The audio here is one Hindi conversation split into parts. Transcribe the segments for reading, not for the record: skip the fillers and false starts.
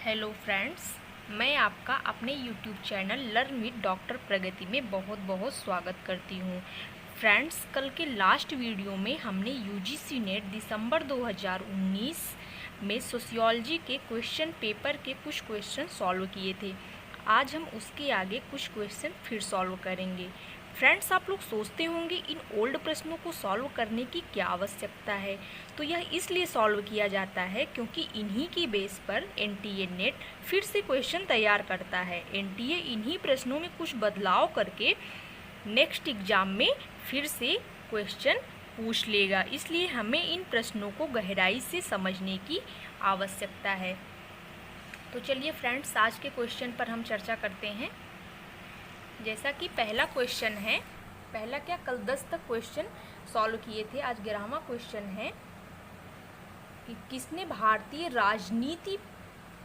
हेलो फ्रेंड्स, मैं आपका अपने YouTube channel learn with doctor Pragati में बहुत बहुत स्वागत करती हूँ। फ्रेंड्स, कल के लास्ट वीडियो में हमने यूजीसी नेट दिसंबर 2019 में सोशियोलॉजी के क्वेश्चन पेपर के कुछ क्वेश्चन सॉल्व किए थे। आज हम उसके आगे कुछ क्वेश्चन फिर सॉल्व करेंगे। फ्रेंड्स, आप लोग सोचते होंगे इन ओल्ड प्रश्नों को सॉल्व करने की क्या आवश्यकता है। तो यह इसलिए सॉल्व किया जाता है क्योंकि इन्हीं की बेस पर एनटीए नेट फिर से क्वेश्चन तैयार करता है। एनटीए इन्हीं प्रश्नों में कुछ बदलाव करके नेक्स्ट एग्जाम में फिर से क्वेश्चन पूछ लेगा, इसलिए हमें इन प्रश्नों को गहराई से समझने की आवश्यकता है। तो चलिए फ्रेंड्स, आज के क्वेश्चन पर हम चर्चा करते हैं। जैसा कि पहला क्वेश्चन है, पहला क्या कल 10 तक क्वेश्चन सॉल्व किए थे, आज 11वां क्वेश्चन है कि किसने भारतीय राजनीति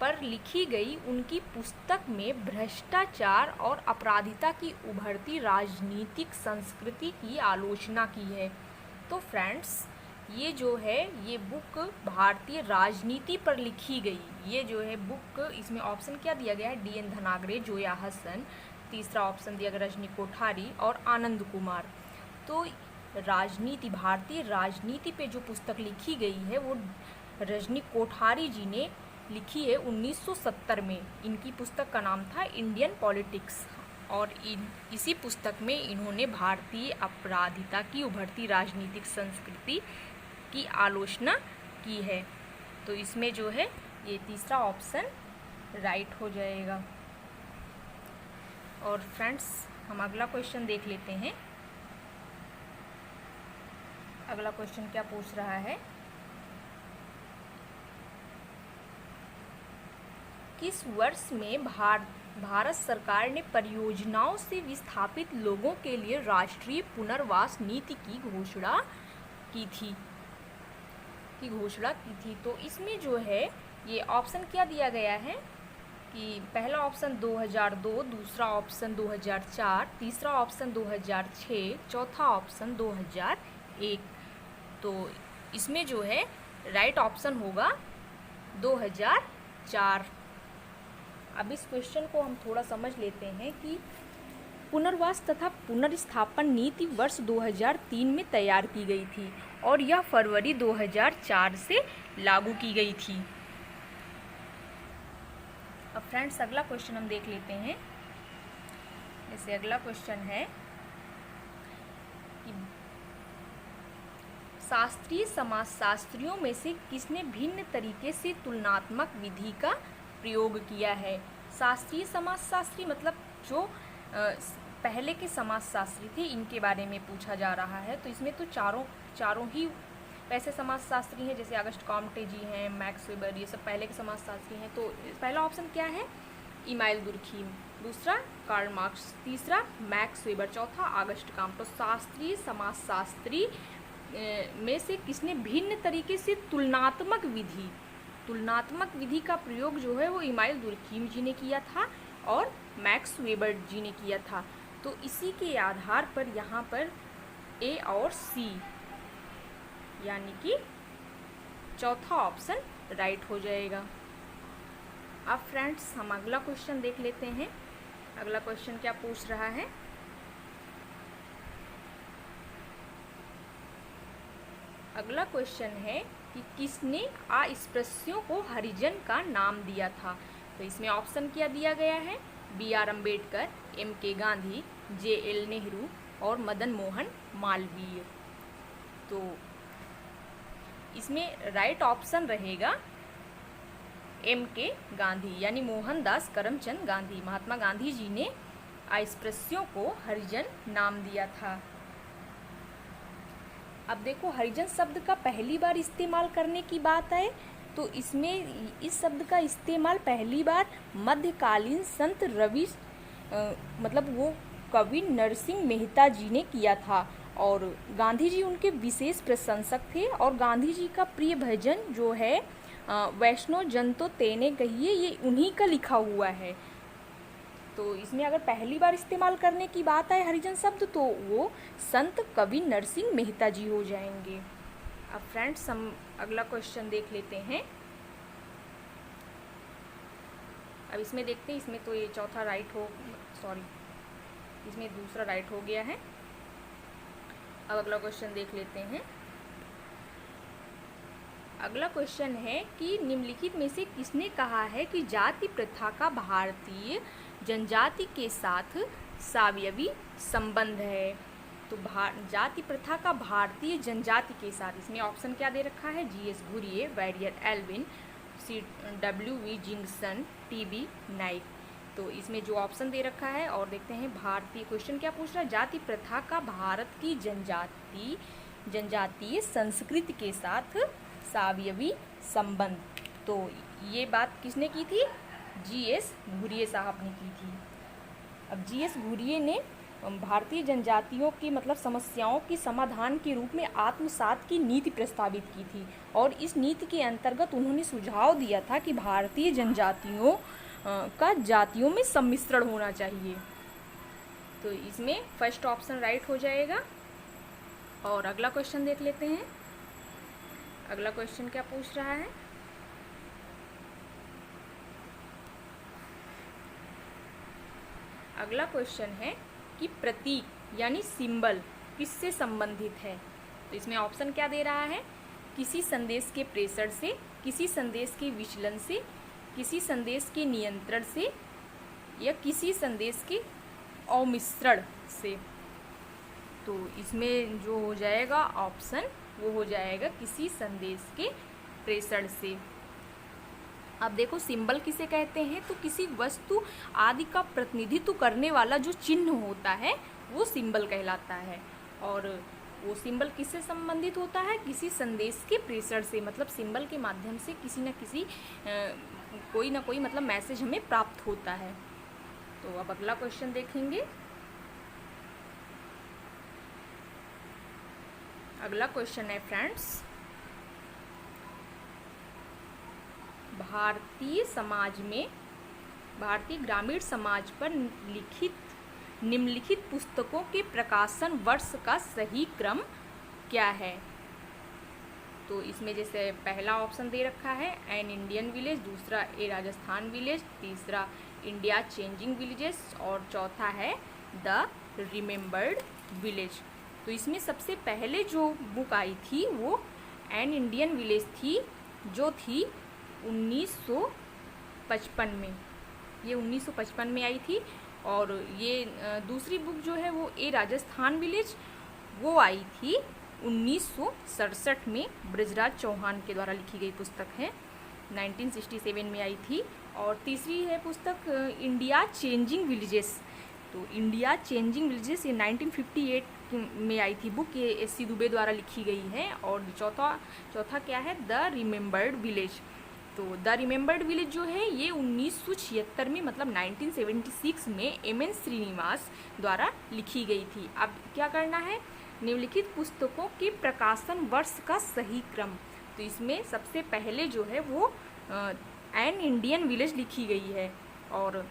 पर लिखी गई उनकी पुस्तक में भ्रष्टाचार और अपराधिता की उभरती राजनीतिक संस्कृति की आलोचना की है। तो फ्रेंड्स, ये जो है ये बुक भारतीय राजनीति पर लिखी गई, ये जो है बुक, इसमें ऑप्शन क्या दिया गया है, डीएन धनागरे, जोया हसन, तीसरा ऑप्शन दिया गया रजनी कोठारी और आनंद कुमार। तो राजनीति, भारतीय राजनीति पे जो पुस्तक लिखी गई है वो रजनी कोठारी जी ने लिखी है 1970 में। इनकी पुस्तक का नाम था इंडियन पॉलिटिक्स और इसी पुस्तक में इन्होंने भारतीय अपराधिता की उभरती राजनीतिक संस्कृति की आलोचना की है। तो इसमें जो है ये तीसरा ऑप्शन राइट हो जाएगा। और फ्रेंड्स, हम अगला क्वेश्चन देख लेते हैं। अगला क्वेश्चन क्या पूछ रहा है, किस वर्ष में भारत सरकार ने परियोजनाओं से विस्थापित लोगों के लिए राष्ट्रीय पुनर्वास नीति की घोषणा की थी। तो इसमें जो है ये ऑप्शन क्या दिया गया है कि पहला ऑप्शन 2002, दूसरा ऑप्शन 2004, तीसरा ऑप्शन 2006, चौथा ऑप्शन 2001। तो इसमें जो है राइट ऑप्शन होगा 2004। अब इस क्वेश्चन को हम थोड़ा समझ लेते हैं कि पुनर्वास तथा पुनर्स्थापन नीति वर्ष 2003 में तैयार की गई थी और यह फरवरी 2004 से लागू की गई थी। अब फ्रेंड्स, अगला क्वेश्चन हम देख लेते हैं। जैसे अगला क्वेश्चन है कि शास्त्रीय समाजशास्त्रियों में से किसने भिन्न तरीके से तुलनात्मक विधि का प्रयोग किया है। शास्त्रीय समाजशास्त्री मतलब जो पहले के समाजशास्त्री थे, इनके बारे में पूछा जा रहा है। तो इसमें तो चारों ही वैसे समाजशास्त्री हैं, जैसे अगस्ट कॉम्टे जी हैं, मैक्स वेबर, ये सब पहले के समाजशास्त्री हैं। तो पहला ऑप्शन क्या है, इमाइल दुर्खीम, दूसरा कार्ल मार्क्स, तीसरा मैक्स वेबर, चौथा अगस्ट कॉम्टे। तो शास्त्रीय समाजशास्त्री में से किसने भिन्न तरीके से तुलनात्मक विधि का प्रयोग जो है वो इमाइल दुर्खीम जी ने किया था और मैक्स वेबर जी ने किया था। तो इसी के आधार पर यहाँ पर ए और सी यानी कि चौथा ऑप्शन राइट हो जाएगा। अब फ्रेंड्स, हम अगला क्वेश्चन देख लेते हैं। अगला क्वेश्चन क्या पूछ रहा है, अगला क्वेश्चन है कि किसने अस्पृश्यों को हरिजन का नाम दिया था। तो इसमें ऑप्शन क्या दिया गया है, B R. Ambedkar, M.K. Gandhi, J.L. Nehru और मदन मोहन मालवीय। तो इसमें राइट ऑप्शन रहेगा M.K. गांधी यानी मोहनदास करमचंद गांधी। महात्मा गांधी जी ने अस्पृश्यों को हरिजन नाम दिया था। अब देखो, हरिजन शब्द का पहली बार इस्तेमाल करने की बात है तो इसमें इस शब्द का इस्तेमाल पहली बार मध्यकालीन संत रवि मतलब वो कवि नरसिंह मेहता जी ने किया था और गांधी जी उनके विशेष प्रशंसक थे। और गांधी जी का प्रिय भजन जो है वैष्णो जन तो तेने कहिए, ये उन्हीं का लिखा हुआ है। तो इसमें अगर पहली बार इस्तेमाल करने की बात है हरिजन शब्द तो वो संत कवि नरसिंह मेहता जी हो जाएंगे। अब फ्रेंड्स, हम अगला क्वेश्चन देख लेते हैं। अब इसमें देखते हैं, इसमें तो ये चौथा राइट हो, सॉरी इसमें दूसरा राइट हो गया है। अब अगला क्वेश्चन देख लेते हैं। अगला क्वेश्चन है कि निम्नलिखित में से किसने कहा है कि जाति प्रथा का भारतीय जनजाति के साथ सावयवी संबंध है। तो जाति प्रथा का भारतीय जनजाति के साथ, इसमें ऑप्शन क्या दे रखा है, जीएस घुरिये, वैरियर एल्विन, CW जिंगसन, TB नाइक। तो इसमें जो ऑप्शन दे रखा है, और देखते हैं भारतीय, क्वेश्चन क्या पूछ रहा है, जाति प्रथा का भारत की जनजातीय संस्कृति के साथ सावयवी संबंध। तो ये बात किसने की थी, जीएस घुरिये साहब ने की थी। अब जीएस घुरिये ने भारतीय जनजातियों की मतलब समस्याओं की समाधान के रूप में आत्मसात की नीति प्रस्तावित की थी, और इस नीति के अंतर्गत उन्होंने सुझाव दिया था कि भारतीय जनजातियों का जातियों में सम्मिश्रण होना चाहिए। तो इसमें फर्स्ट ऑप्शन राइट हो जाएगा। और अगला क्वेश्चन देख लेते हैं। अगला क्वेश्चन क्या पूछ रहा है, अगला क्वेश्चन है कि प्रतीक यानी सिंबल किससे संबंधित है। तो इसमें ऑप्शन क्या दे रहा है, किसी संदेश के प्रेषण से, किसी संदेश के विचलन से, किसी संदेश के नियंत्रण से, या किसी संदेश के अवमिश्रण से। तो इसमें जो हो जाएगा ऑप्शन, वो हो जाएगा किसी संदेश के प्रेषण से। अब देखो सिंबल किसे कहते हैं, तो किसी वस्तु आदि का प्रतिनिधित्व करने वाला जो चिन्ह होता है वो सिंबल कहलाता है। और वो सिंबल किससे संबंधित होता है, किसी संदेश के प्रेषण से, मतलब सिंबल के माध्यम से किसी न किसी कोई ना कोई मतलब मैसेज हमें प्राप्त होता है। तो अब अगला क्वेश्चन देखेंगे। अगला क्वेश्चन है फ्रेंड्स, भारतीय समाज में, भारतीय ग्रामीण समाज पर निम्नलिखित पुस्तकों के प्रकाशन वर्ष का सही क्रम क्या है। तो इसमें जैसे पहला ऑप्शन दे रखा है एन इंडियन विलेज, दूसरा ए राजस्थान विलेज, तीसरा इंडिया चेंजिंग विलेजेस, और चौथा है द रिमेम्बर्ड विलेज। तो इसमें सबसे पहले जो बुक आई थी वो एन इंडियन विलेज थी, जो थी 1955 में, ये 1955 में आई थी। और ये दूसरी बुक जो है वो ए राजस्थान विलेज, वो आई थी 1967 में, ब्रजराज चौहान के द्वारा लिखी गई पुस्तक है, 1967 में आई थी। और तीसरी है पुस्तक इंडिया चेंजिंग विलेजेस। तो इंडिया चेंजिंग विलेजेस ये 1958 में आई थी बुक, ये एस सी दुबे द्वारा लिखी गई है। और चौथा क्या है, द रिमेम्बर्ड विलेज। तो द रिमेम्बर्ड विलेज जो है ये 1976 में मतलब 1976 में एम.एन. श्रीनिवास द्वारा लिखी गई थी। अब क्या करना है, निम्नलिखित पुस्तकों के प्रकाशन वर्ष का सही क्रम। तो इसमें सबसे पहले जो है वो एन इंडियन विलेज लिखी गई है, और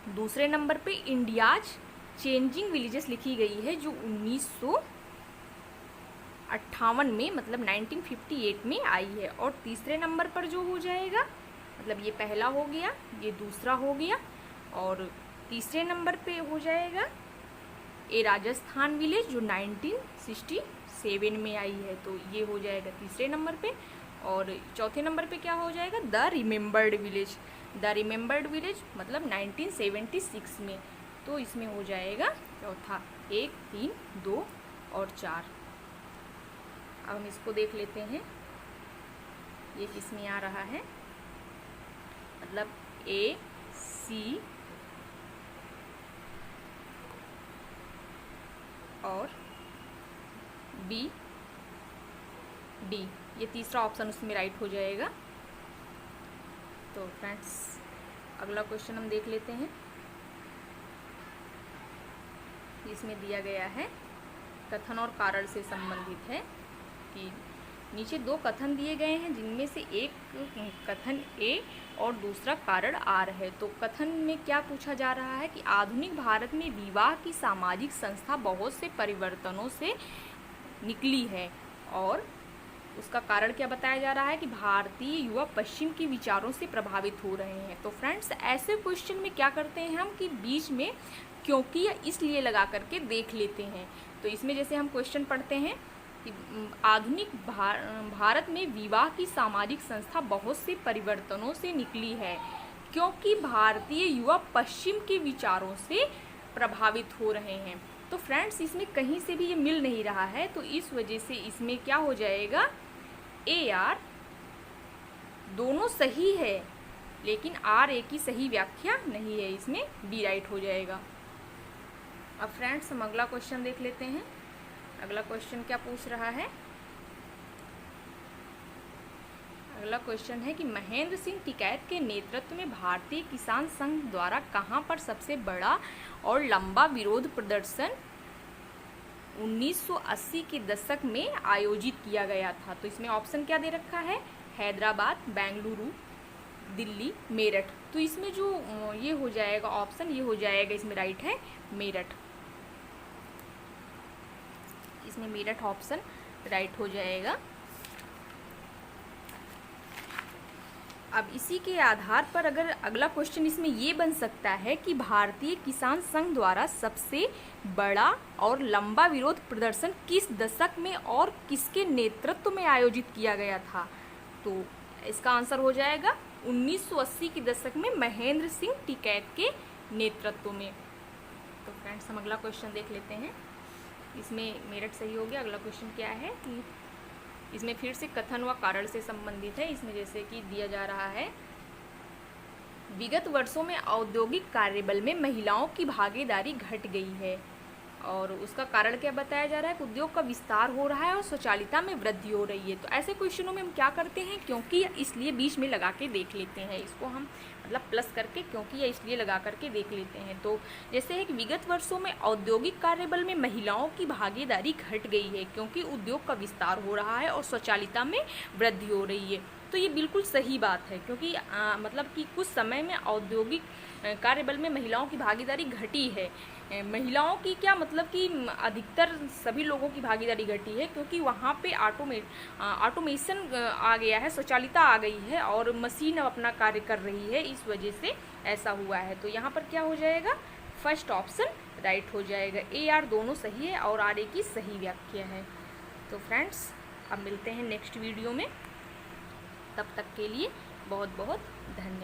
दूसरे नंबर पे इंडियाज चेंजिंग विलेजेस लिखी गई है जो 1958 में मतलब 1958 में आई है। और तीसरे नंबर पर जो हो जाएगा, मतलब ये पहला हो गया, ये दूसरा हो गया, और तीसरे नंबर पे हो जाएगा ए राजस्थान विलेज जो 1967 में आई है। तो ये हो जाएगा तीसरे नंबर पे। और चौथे नंबर पे क्या हो जाएगा, the remembered village. The remembered village मतलब 1976 में। तो इसमें हो जाएगा चौथा 1, 3, 2 और 4। अब हम इसको देख लेते हैं, ये किसमें आ रहा है, मतलब A, C और B, D, ये तीसरा ऑप्शन उसमें राइट हो जाएगा। तो फ्रेंड्स अगला क्वेश्चन हम देख लेते हैं। इसमें दिया गया है कथन और कारण से संबंधित है कि नीचे 2 कथन दिए गए हैं जिनमें से एक कथन A और दूसरा कारण R है। तो कथन में क्या पूछा जा रहा है कि आधुनिक भारत में विवाह की सामाजिक संस्था बहुत से परिवर्तनों से निकली है, और उसका कारण क्या बताया जा रहा है कि भारतीय युवा पश्चिम के विचारों से प्रभावित हो रहे हैं। तो फ्रेंड्स, ऐसे क्वेश्चन में क्या करते हैं हम कि बीच में क्योंकि या इसलिए लगा करके देख लेते हैं। तो इसमें जैसे हम क्वेश्चन पढ़ते हैं कि आधुनिक भारत में विवाह की सामाजिक संस्था बहुत से परिवर्तनों से निकली है, क्योंकि भारतीय युवा पश्चिम के विचारों से प्रभावित हो रहे हैं। तो फ्रेंड्स, इसमें कहीं से भी ये मिल नहीं रहा है, तो इस वजह से इसमें क्या हो जाएगा, ए आर दोनों सही है, लेकिन आर ए की सही व्याख्या नहीं है, इसमें बी राइट हो जाएगा। अब फ्रेंड्स, हम अगला क्वेश्चन देख लेते हैं। अगला क्वेश्चन क्या पूछ रहा है, अगला क्वेश्चन है कि महेंद्र सिंह टिकैत के नेतृत्व में भारतीय किसान संघ द्वारा कहां पर सबसे बड़ा और लंबा विरोध प्रदर्शन 1980 के दशक में आयोजित किया गया था। तो इसमें ऑप्शन क्या दे रखा है, हैदराबाद, बेंगलुरु, दिल्ली, मेरठ। तो इसमें जो ये हो जाएगा ऑप्शन, ये हो जाएगा, इसमें राइट है मेरठ। इसमें मेरठ ऑप्शन राइट हो जाएगा। अब इसी के आधार पर अगर अगला क्वेश्चन इसमें ये बन सकता है कि भारतीय किसान संघ द्वारा सबसे बड़ा और लंबा विरोध प्रदर्शन किस दशक में और किसके नेतृत्व में आयोजित किया गया था। तो इसका आंसर हो जाएगा 1980 के दशक में महेंद्र सिंह टिकैत के नेतृत्व में। तो फ्रेंड्स, हम अगला क्वेश्चन देख लेते हैं। इसमें मेरठ सही हो गया। अगला क्वेश्चन क्या है कि इसमें फिर से कथन व कारण से संबंधित है। इसमें जैसे कि दिया जा रहा है, विगत वर्षों में औद्योगिक कार्यबल में महिलाओं की भागीदारी घट गई है, और उसका कारण क्या बताया जा रहा है कि उद्योग का विस्तार हो रहा है और स्वचालिता में वृद्धि हो रही है। तो ऐसे क्वेश्चनों में हम क्या करते हैं, क्योंकि इसलिए बीच में लगा के देख लेते हैं, इसको हम मतलब प्लस करके क्योंकि या इसलिए लगा करके देख लेते हैं। तो जैसे है कि विगत वर्षों में औद्योगिक कार्यबल में महिलाओं की भागीदारी घट गई है, क्योंकि उद्योग का विस्तार हो रहा है और स्वचालिता में वृद्धि हो रही है। तो ये बिल्कुल सही बात है, क्योंकि मतलब कि कुछ समय में औद्योगिक कार्यबल में महिलाओं की भागीदारी घटी है। महिलाओं की क्या मतलब कि अधिकतर सभी लोगों की भागीदारी घटी है, क्योंकि वहाँ पे ऑटोमेशन आ गया है, स्वचालिता आ गई है और मशीन अब अपना कार्य कर रही है, इस वजह से ऐसा हुआ है। तो यहाँ पर क्या हो जाएगा, फर्स्ट ऑप्शन राइट हो जाएगा। ए आर दोनों सही है और आर ए की सही व्याख्या है। तो फ्रेंड्स, अब मिलते हैं नेक्स्ट वीडियो में, तब तक के लिए बहुत बहुत धन्यवाद।